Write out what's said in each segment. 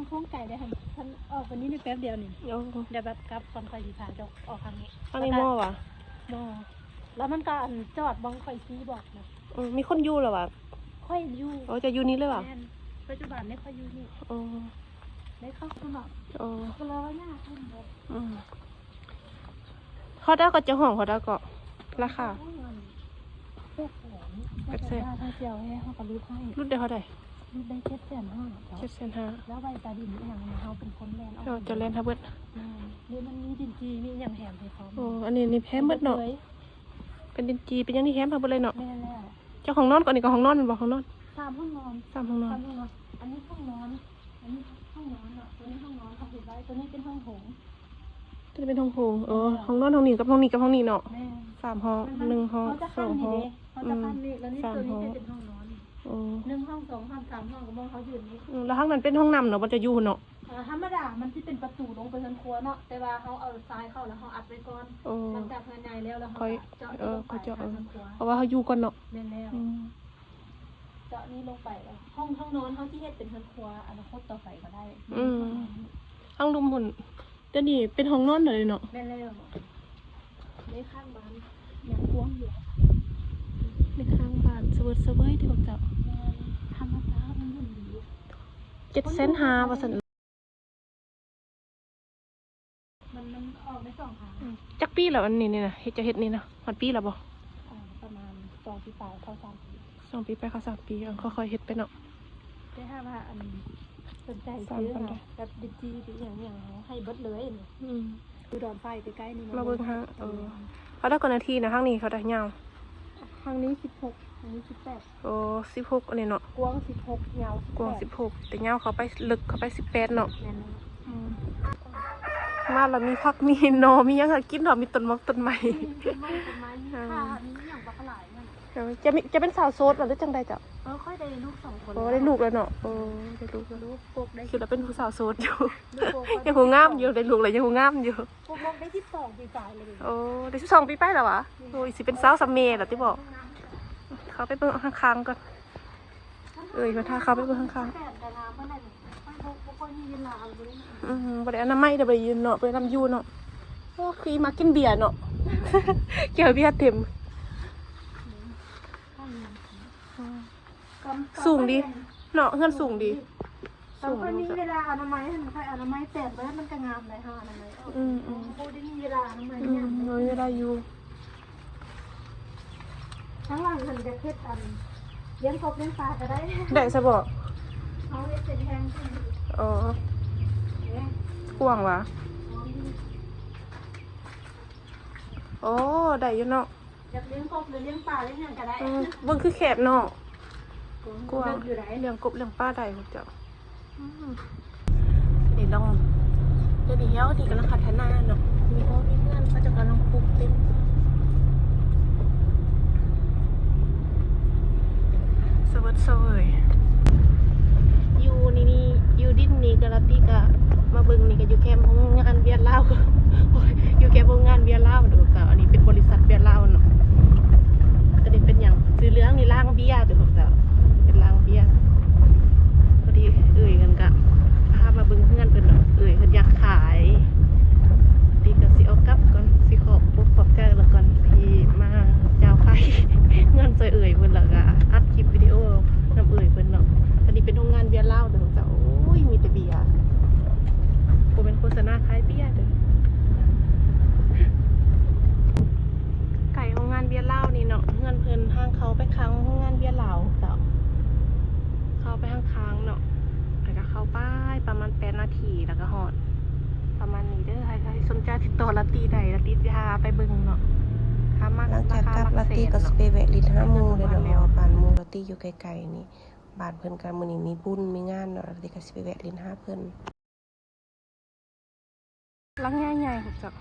างโค้งไก่ได้ท่านออกวันนี้ในแป๊บเดียวนี่เดี๋ยวแบบกลับก่อนคอยสีผาดอกออกทางนี้อันนี้หม้อวะหม้อแล้วมันก็จอดบังคอยซีบอกนะมีคนอยู่หรอวะค่อยอยู่จะอยู่นี่เลยวะปัจจุบันไม่ค่อยอยู่นี่ได้เข้าสมัครก็เลยว่าหน้าขึ้นเลยเขาได้ก็จะห่องเขาได้ก็ราคาเป็ดเสียถ้าเจียวให้เขาก็รูดให้รูดได้เท่าไหร่รูดได้750,000แล้วใบตาดินอย่างเขาเป็นคนแลนจะเล่นทับเบิดนี่มันมีดินจีมีอย่างแหมให้พร้อมอันนี้แฮมเบิดเนาะเป็นดินจีเป็นยังนี่แฮมทับเบิดเลยเนาะแม่แล้วเจ้าของนอนก่อนนี่ก็ของนอนบอกของนอน3 ห้องนอน3 ห้องนอนอันนี้ห้องนอนอันนี้ห้องนอนอ่ะตัวนี้ห้องนอนเขาเก็บไว้ตัวนี้เป็นห้องโถงจะเป็นห้องโถงห้องนอนห้องนี้กับห้องนี้กับห้องนี้เนาะ3 ห้อง1 ห้อง2 ห้องเขาจะขั้นนี่แล้วนี่ตัวนี้เป็นห้องนอน1 ห้อง2 ห้อง3 ห้องก็มองเขายืนนี่แล้วห้องนั้นเป็นห้องน้ำเนาะมันจะอยู่เนาะธรรมดามันที่เป็นประตูลงไปทางครัวเนาะแต่ว่าเขาเอาทรายเข้าแล้วเขาอัดไว้ก่อนหลังจากภายในแล้วเขาเจาะเขาเจาะเพราะว่าเขาอยู่ก่อนเนาะแม่แล้วเจาะนี่ลงไปห้องนอนเขาที่เฮ็ดเป็นทางครัวอนาคตต่อไปก็ได้ห้องดุมหุ่นเดี๋ยวนี้เป็นห้องนอนเลยเนาะแม่แล้วในข้างบ้านยังกว้างอยู่ในข้างบ้านเสวยที่เขาเจาะธรรมดามันอยู่7.5%ว่าซั่นมันออกได้2 ครั้งจักปีแล้วอันนี้นี่นะเฮ็ดนี่นะฮอดปีแล้วบ่ประมาณ2 ปีปลายเข้า3 ปี2 ปีไปเข้า3 ปีค่อยๆเฮ็ดไปเนาะได้ถ้าว่าอันสนใจซื้อแบบดิจิหรืออย่างเขาให้เบิดเลยดูดอนไฟใกล้ๆนี่มาเบิ่งฮะเขาได้ก่อนนาทีนะข้างนี้เขาได้ยาวข้างนี้16ข้างนี้18 16อันนี้เนาะกว้าง16ยาวกว้าง16แต่ยาวเขาไปลึกเขาไป18เนาะมาแล้วมีผักมีหน่อมีหยังให้กินดอกมีต้นไม้ต้นไม้ค่ะมีอย่างบักหลายนั่นจะเป็นสาวโสดหรือจังใดจ้ะค่อยได้ลูก2 คนได้ลูกแล้วเนาะได้ลูกปกได้คือเราเป็นผู้สาวโสดอยู่ยังหูงามอยู่ได้ลูกเลยยังหูงามอยู่ปกได้12 ปีปลายเลยได้12 ปีไปแล้ววะสิเป็นสาวสามเมล่ะที่บอกเขาไปเบิ่งข้างๆก่อนมาท่าเขาไปเบิ่งข้างๆบ่ได้อนามัยเดี๋ยวไปยืนเนาะไปนำยูเนาะคือมากินเบียร์เนาะเกี่ยวเบียร์เต็มสูงดีเนาะเงินสูงดีสูงนี้เวลาอนามัยใครอนามัยแต่งไว้มันก็งามเลยค่ะอนามัยพูดได้มีเวลาอนามัยเนี่ยเวลาอยู่ทั้งหลังหันจะเทศอันเลี้ยงกบเลี้ยงปลาก็ได้ได้ซะบ่เขาเลี้ยงเป็นแทงกว้างวะได้อยู่เนาะอยากเลี้ยงกบหรือเลี้ยงปลาเลี้ยงอย่างก็ได้เบิ่งคือแคบเนาะกว้างเลี้ยงกบเลี้ยงปลาได้พวกเจ้านี่ลองเดี๋ยวนี้เฮาที่กำลังพัฒนาเนาะมีเพื่อนเขาจะกำลังปลูกเต็มเสวยอยู่นี่อยู่ดินนี่กะละติกะมาเบิ่งนี่ก็อยู่แคมป์ของงานเบียร์ลาวอยู่แคมป์ของงานเบียร์ลาวเด้อก็อันนี้เป็นบริษัทเบียร์ลาวเนาะก็นี่เป็นหยังซื้อเรื่องนี่ล้างเบียร์เด้อเจ้าเป็นล้างเบียร์พอดีกันกะพามาเบิ่งเพื่อนเพิ่นเนาะเพิ่นอยากขายดีก็สิเอากลับก่อนสิขอบใจแล้วก่อนที่มาเจ้าไข่เงินซอยเพิ่นแล้วก็อัดคลิปวิดีโอนำเพิ่นเนาะอันนี้เป็นโรงงานเบียร์ลาวเด้อเจ้าโอ้ยมีแต่เบียร์บ่เป็นโฆษณาขายเบียร์เด้อไก่โรงงานเบียร์ลาวนี่เนาะเงินเพิ่นทางเขาไปค้างโรงงานเบียร์ลาวเจ้าเข้าไปข้างๆเนาะแล้วก็เข้าไปประมาณ8 นาทีแล้วก็ฮอดประมาณนี้เด้อใครสนใจติดต่อลาตีใดลาตีพาไปเบิ่งเนาะหลังจากกลับลาตีก็สเปแวะลิ้น5 โมงเลยเนาะบ้านหมู่ลาตีอยู่ไกลๆนี่บ้านเพิ่นกันมื้อนี้มีบุญมีงานเนาะลาตีก็สิไปแวะลิ้น5เพิ่นลังใหญ่ๆครับจ้ะ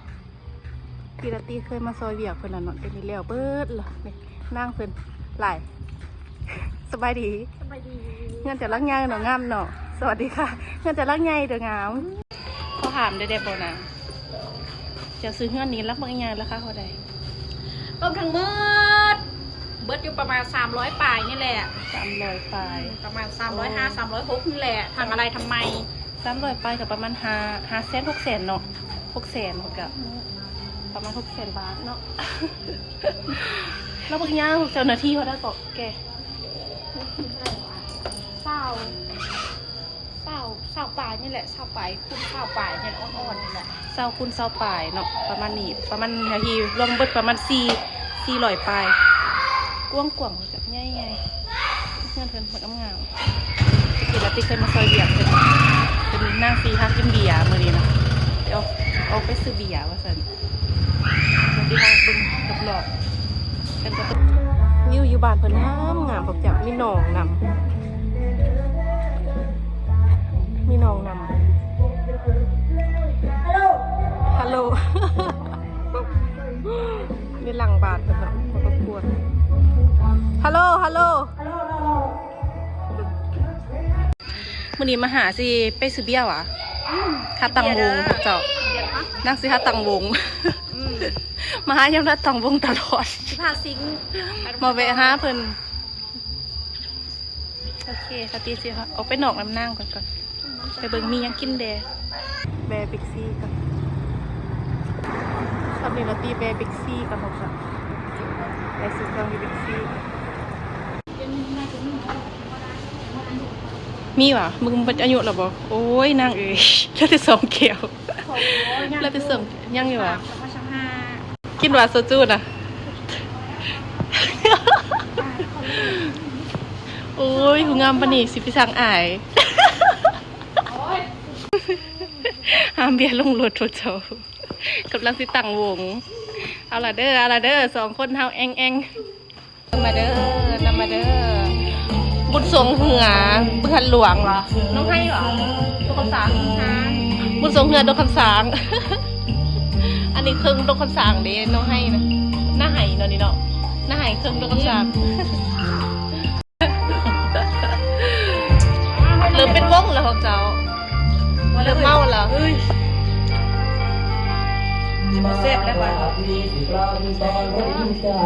พี่ลาตีเคยมาซอยเวียกเพิ่นแล้วเนาะเดี๋ยวนี้แล้วเบิดล่ะนี่นั่งเพิ่นหลายสบายดีเงินแต่ลังใหญ่เนาะงามเนาะสวัสดีค่ะเงินแต่ลังใหญ่เด้องามเขาถามได้บ่นะจะซื้อเงินนี้ลักบ่ใหญ่ราคาเท่าใดรวมทั้งเบิดอยู่ประมาณ300 ปลายนี่แหละ300 ปลายประมาณ305 306นี่แหละทางอะไรทำไม 300ไปกับประมาณ5แสน6แสนเนาะ6แสนหมดกับประมาณ6แสนบาทเนาะ แล้วบางอย่างเจ้าหน้าที่เขาได้บอกแก เศร้าปลายนี่แหละเศร้าปลายคุณเศร้าปลายเนี่ยอ่อนๆนี่แหละ 20คูณ20ปลายเนาะประมาณนี้ประมาณนาทีรวมเบิดประมาณ400ปลายกว้างกว่างแบบใหญ่ๆเพื่อนเพิ่นมันงามๆคือละติเคยมาซอยเบียร์เป็นนั่งฟรีทางกินเบียร์มื้อนี้นะเดี๋ยวเอาไปซื้อเบียร์ว่าซั่นที่ทางบึงรอบๆเป็นประตูวิวอยู่บ้านเพิ่นงามๆแบบจับมีหนองนำฮัลโหล มีหลังบาทเพิ่นเนาะมาประกวดฮัลโหลมื้อนี้มาหาสิไปซื้อเบียร์หวะหาตังวงเจ้านั่งสิหาตังวงมาหายามนัดตังวงตลอด พาซิง มาแวะหาเพิ่นโอเคสตีสิค่ะเอาไปหนอกน้ำนางก่อนไปเบิ่งมียังกินแดแบร์บิ๊กซี่กันตอนนี้เราตีแบร์บิ๊กซี่กันหมดค่ะแบร์ซื้อเครื่องบิ๊กซี่มีวะมึงเป็นอายุหรอบ่โอ้ยนางเอ๋ยแล้วแต่2เขียวแล้วแต่2ยังอยู่วะกินหวานโซจูน่ะ โอ้ยหูงามปะนี่สิพี่สังอายห้ามเบียร์ลงรถโถเจ้ากำลังสิตั้งวงเอาละเด้อ2คนเฮาแองมาเด้อนำมาเด้อบุญสงเหือบุญหันหลวงเหรอน้องให้เหรอดงคำสางบุญสงเหือดงคำสาง อันนี้เครื่องดงคำสางเด้น้องให้นะหน้าไห้เนาะนี่เนาะหน้าไห้เครื่องดงคำสางหรือเป็นวงเหรอของเจ้าหรือเมาเหรอเสร็จแล้ว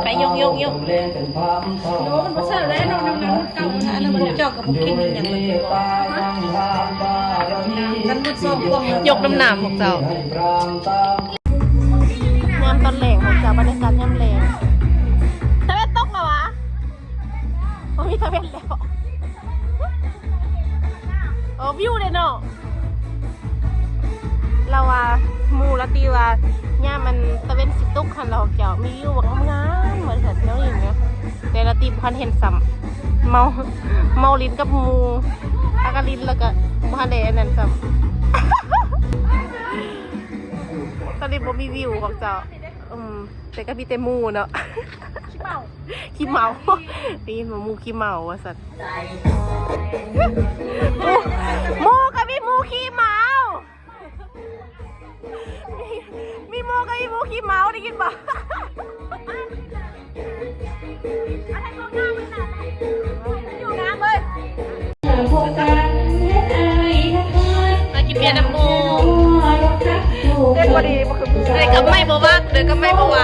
ไปยกโน้มันมาเสิร์ฟแล้วน้องน้ำเก่าอันนั้นมันเจาะกับพวกกินอย่างมันกันมุดส้มยกน้ำหนามของเจ้ายามตอนแหลงของเจ้าบรรยากาศยามแหลงทะเลตกเหรอวะมันมีทะเลแล้วโอ้วิวเลยเนาะเราว่ามูละตีว่าเนี่ยมันตะเวนสิตุกคันเราเจ้ามีวิวแบบงามเหมือนแบบนี้อย่างเงี้ยแต่ละตีพันเห็นซ้ำเมาลิ้นกับมูอากาลิ้นแล้วก็พันเดนนั่นซ้ำตอนนี้ผมมีวิวของเจ้าแต่ก็มีแต่มูเนาะขี้เมานี่มันมูขี้เมาว่ะสัตว์มูก็มีมูขี้เมามีมูก็มีมูขี้เมาได้ยินป่ะอยู่น้ำเลยมากินเบียร์น้ำมูเด็กพอดีเด็กกับไม่บอกว่าเด็กกับไม่บอกว่า